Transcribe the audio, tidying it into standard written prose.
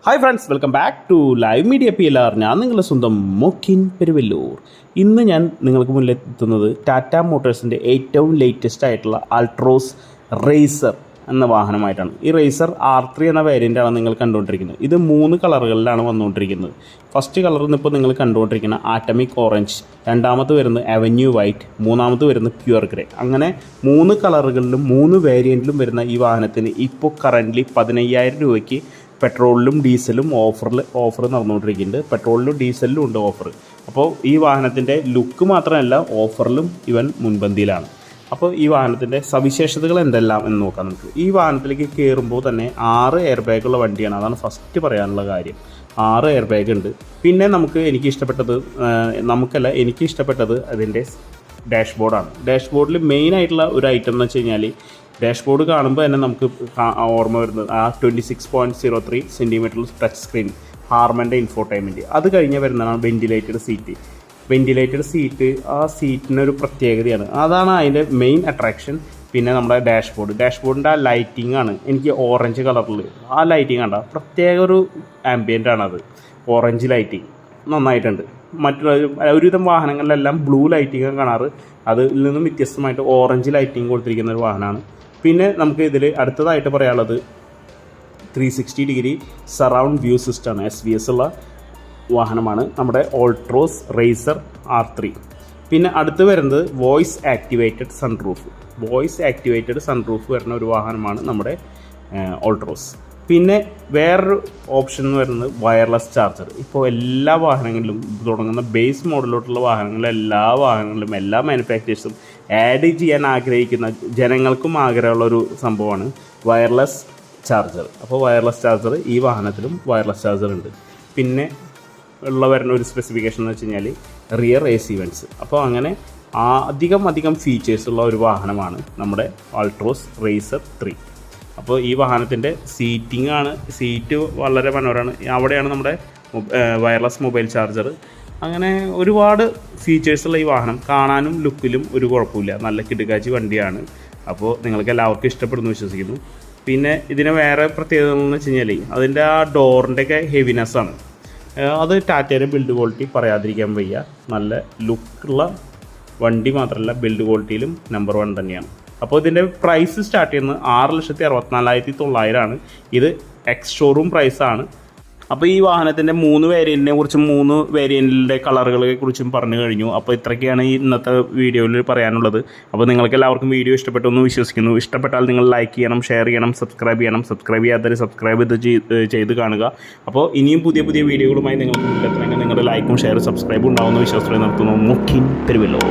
Hi friends, welcome back to live media PLR. ഞാൻ നിങ്ങളുടെ സ്വന്തം മൊക്കിൻ പെരുവല്ലൂർ. ഇന്ന് ഞാൻ നിങ്ങൾക്ക് മുന്നിലെത്തുന്നത് ടാറ്റ മോട്ടോഴ്സിൻ്റെ ഏറ്റവും ലേറ്റസ്റ്റ് ആയിട്ടുള്ള അൾട്രോസ് റേസർ എന്ന വാഹനമായിട്ടാണ്. ഈ റേസർ R3 എന്ന വേരിയൻ്റാണ് നിങ്ങൾ കണ്ടുകൊണ്ടിരിക്കുന്നത്. ഇത് 3 കളറുകളിലാണ് വന്നുകൊണ്ടിരിക്കുന്നത്. ഫസ്റ്റ് കളർ ഇപ്പോൾ നിങ്ങൾ കണ്ടുകൊണ്ടിരിക്കുന്ന ആറ്റമിക് ഓറഞ്ച്, രണ്ടാമത് വരുന്നത് അവന്യൂ വൈറ്റ്, മൂന്നാമത് വരുന്നത് പ്യുവർ ഗ്രേ. അങ്ങനെ 3 കളറുകളിലും 3 വേരിയൻറ്റിലും വരുന്ന ഈ വാഹനത്തിന് ഇപ്പോൾ കറൻ്റ്ലി 15,000 രൂപയ്ക്ക് പെട്രോളിലും ഡീസലും ഓഫർ നടന്നുകൊണ്ടിരിക്കുന്നുണ്ട്. പെട്രോളിലും ഡീസലിലും ഉണ്ട് ഓഫർ. അപ്പോൾ ഈ വാഹനത്തിൻ്റെ ലുക്ക് മാത്രമല്ല, ഓഫറിലും ഇവൻ മുൻപന്തിയിലാണ്. അപ്പോൾ ഈ വാഹനത്തിൻ്റെ സവിശേഷതകൾ എന്തെല്ലാം എന്ന് നോക്കാം നമുക്ക്. ഈ വാഹനത്തിലേക്ക് കയറുമ്പോൾ തന്നെ 6 എയർ ബാഗുള്ള വണ്ടിയാണ്. അതാണ് ഫസ്റ്റ് പറയാനുള്ള കാര്യം. 6 എയർ ബാഗ് ഉണ്ട്. പിന്നെ എനിക്ക് ഇഷ്ടപ്പെട്ടത് അതിൻ്റെ ഡാഷ്ബോർഡാണ്. ഡാഷ്ബോർഡിൽ മെയിനായിട്ടുള്ള ഒരു ഐറ്റം എന്ന് വെച്ച് കഴിഞ്ഞാൽ, ഡാഷ്ബോർഡ് കാണുമ്പോൾ തന്നെ നമുക്ക് ഓർമ്മ വരുന്നത് ആ 26.03 സെൻറ്റിമീറ്റർ ടച്ച് സ്ക്രീൻ, ഹാർമൻ്റെ ഇൻഫോടൈൻമെൻറ്റ്. അത് കഴിഞ്ഞ് വരുന്നതാണ് വെൻറ്റിലേറ്റഡ് സീറ്റ്. ആ സീറ്റിനൊരു പ്രത്യേകതയാണ്, അതാണ് അതിൻ്റെ മെയിൻ അട്രാക്ഷൻ. പിന്നെ നമ്മുടെ ഡാഷ്ബോർഡിൻ്റെ ആ ലൈറ്റിംഗ് ആണ് എനിക്ക് ഓറഞ്ച് കളറിൽ. ആ ലൈറ്റിംഗ് കണ്ട പ്രത്യേക ഒരു ആംബിയൻ്റ് ആണത്. ഓറഞ്ച് ലൈറ്റിംഗ് നന്നായിട്ടുണ്ട്. ഒരുവിധം വാഹനങ്ങളിലെല്ലാം ബ്ലൂ ലൈറ്റിംഗ് കാണാറ്, അതിൽ നിന്നും വ്യത്യസ്തമായിട്ട് ഓറഞ്ച് ലൈറ്റിംഗ് കൊടുത്തിരിക്കുന്ന ഒരു വാഹനമാണ്. പിന്നെ നമുക്ക് ഇതിൽ അടുത്തതായിട്ട് പറയാനുള്ളത് 360 ഡിഗ്രി സറൗണ്ട് വ്യൂ സിസ്റ്റമാണ്, SVS ഉള്ള വാഹനമാണ് നമ്മുടെ ഓൾട്രോസ് റേസർ R3. പിന്നെ അടുത്ത് വരുന്നത് വോയിസ് ആക്ടിവേറ്റഡ് സൺറൂഫ് വരുന്ന ഒരു വാഹനമാണ് നമ്മുടെ ഓൾട്രോസ്. പിന്നെ വേറൊരു ഓപ്ഷൻ എന്ന് പറയുന്നത് വയർലെസ് ചാർജർ. ഇപ്പോൾ എല്ലാ വാഹനങ്ങളിലും തുടങ്ങുന്ന ബേസ് മോഡലോട്ടുള്ള എല്ലാ വാഹനങ്ങളിലും എല്ലാ മാനുഫാക്ചേഴ്സും ആഡ് ചെയ്യാൻ ആഗ്രഹിക്കുന്ന ജനങ്ങൾക്കും ആഗ്രഹമുള്ളൊരു സംഭവമാണ് വയർലെസ് ചാർജർ. അപ്പോൾ വയർലെസ് ചാർജർ ഈ വാഹനത്തിലും വയർലെസ് ചാർജർ ഉണ്ട്. പിന്നെ വരുന്ന ഒരു സ്പെസിഫിക്കേഷൻ എന്ന് വെച്ച് കഴിഞ്ഞാൽ റിയർ AC വെൻറ്റ്സ്. അപ്പോൾ അങ്ങനെ അധികം ഫീച്ചേഴ്സുള്ള ഒരു വാഹനമാണ് നമ്മുടെ അൾട്രോസ് റേസർ 3. അപ്പോൾ ഈ വാഹനത്തിൻ്റെ സീറ്റ് വളരെ മനോഹരമാണ്. അവിടെയാണ് നമ്മുടെ വയർലെസ് മൊബൈൽ ചാർജർ. അങ്ങനെ ഒരുപാട് ഫീച്ചേഴ്സുള്ള ഈ വാഹനം കാണാനും ലുക്കിലും ഒരു കുഴപ്പമില്ല. നല്ല കിടുക്കാച്ചി വണ്ടിയാണ്. അപ്പോൾ നിങ്ങൾക്ക് എല്ലാവർക്കും ഇഷ്ടപ്പെടുന്നു വിശ്വസിക്കുന്നു. പിന്നെ ഇതിന് വേറെ പ്രത്യേകത എന്ന് വെച്ച് കഴിഞ്ഞാൽ അതിൻ്റെ ആ ഡോറിൻ്റെയൊക്കെ ഹെവിനെസ്സാണ്. അത് ടാറ്റയുടെ ബിൽഡ് ക്വാളിറ്റി പറയാതിരിക്കാൻ വയ്യ. നല്ല ലുക്കുള്ള വണ്ടി മാത്രമല്ല, ബിൽഡ് ക്വാളിറ്റിയിലും നമ്പർ 1 തന്നെയാണ്. അപ്പോൾ ഇതിൻ്റെ പ്രൈസ് സ്റ്റാർട്ട് ചെയ്യുന്നത് 6,64,900 ഇത് എക്സ് ഷോറൂം പ്രൈസാണ്. അപ്പോൾ ഈ വാഹനത്തിൻ്റെ 3 വേരിയൻറ്റിനെ കുറിച്ചും 3 വേരിയൻറ്റിൻ്റെ കളറുകളെ കുറിച്ചും പറഞ്ഞു കഴിഞ്ഞു. അപ്പോൾ ഇത്രയൊക്കെയാണ് ഈ ഇന്നത്തെ വീഡിയോയിൽ പറയാനുള്ളത്. അപ്പോൾ നിങ്ങൾക്ക് എല്ലാവർക്കും വീഡിയോ ഇഷ്ടപ്പെട്ടെന്ന് വിശ്വസിക്കുന്നു. ഇഷ്ടപ്പെട്ടാൽ നിങ്ങൾ ലൈക്ക് ചെയ്യണം, ഷെയർ ചെയ്യണം, സബ്സ്ക്രൈബ് ചെയ്യാത്തവർ സബ്സ്ക്രൈബ് ചെയ്ത് കാണുക. അപ്പോൾ ഇനിയും പുതിയ വീഡിയോകളുമായി നിങ്ങൾക്ക് മുന്നിലെത്തണമെങ്കിൽ നിങ്ങളുടെ ലൈക്കും ഷെയറും സബ്സ്ക്രൈബും ഉണ്ടാവുന്ന വിശ്വാസത്തോടെ നടത്തുന്നു. മൊക്കിൻ പെരുവല്ലൂർ.